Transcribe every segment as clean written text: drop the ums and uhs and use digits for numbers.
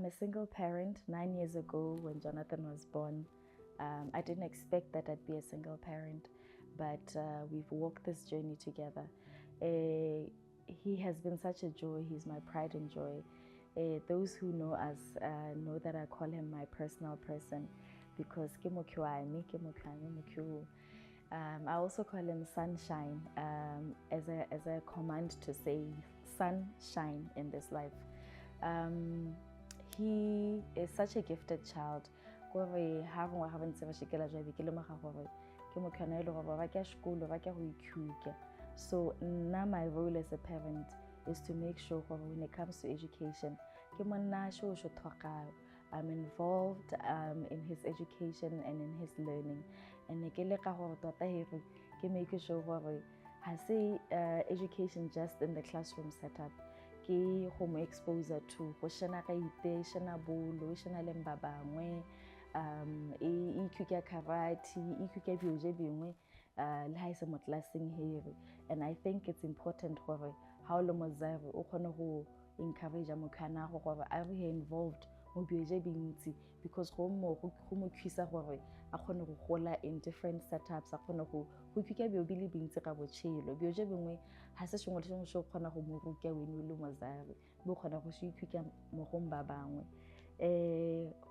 a single parent. 9 years ago, when Jonathan was born, I didn't expect that I'd be a single parent, but we've walked this journey together. He has been such a joy. He's my pride and joy. Those who know us know that I call him my personal person because I also call him Sunshine as a command to say sunshine in this life. He is such a gifted child. So now my role as a parent is to make sure when it comes to education, I'm involved in his education and in his learning. And I make sure I say education just in the classroom setup. Ke home exposure to go shana ka ite shana bolo shana le mbabangwe e kuka karate e kuka bioje bingwe le ha se mo classing here. And I think it's important gore how lo mozabe o khona go encourage mokana go gore a be involved mo bioje bintsi because go mo khisa gore a khone go gola in different setups a khone go kuka bio bile bintsi ka botshelo bioje bingwe ha se shengwe le shengwe khona go mo ruka wena le mozabe bo khona go se kuka mo go mba bangwe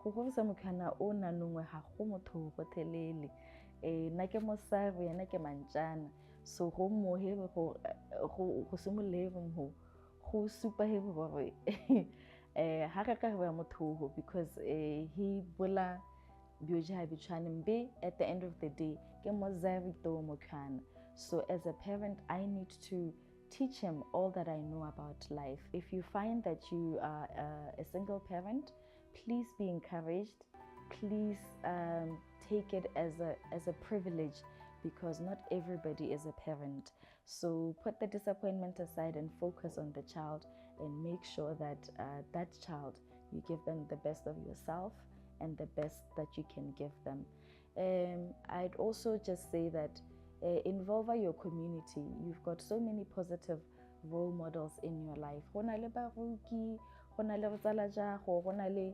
go go sa mokana o nanongwe ha go motho go thelele na ke mosabe yana ke mantjana so go mo hebe go simoleve mo go super hebe gore ha ka ka ba motho because he bola bioje ha bitshwane mbe at the end of the day ke mozabe to mokana. So as a parent I need to teach him all that I know about life. If you find that you are a single parent, please be encouraged. Please take it as a privilege because not everybody is a parent. So put the disappointment aside and focus on the child and make sure that that child, you give them the best of yourself and the best that you can give them. I'd also just say that involve your community. You've got so many positive role models in your life. Hona le baruki, hona le batsala jago, hona le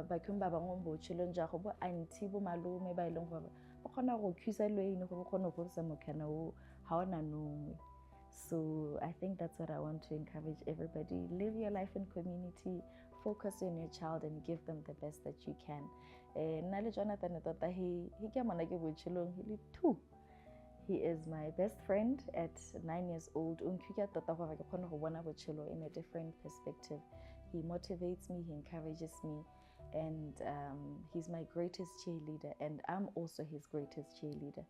bakhong ba bangwe bo tshilong jago bo auntie bo malome ba ileng gore ba khona go thusa lwene go khona go sa mokana o ha ona nongwe. So I think that's what I want to encourage everybody. Live your life in community, focus on your child and give them the best that you can. Nale Jonathan tota he ke mona ke bo tshilong he le 2. He is my best friend at 9 years old. In a different perspective. He motivates me, he encourages me, and he's my greatest cheerleader, and I'm also his greatest cheerleader.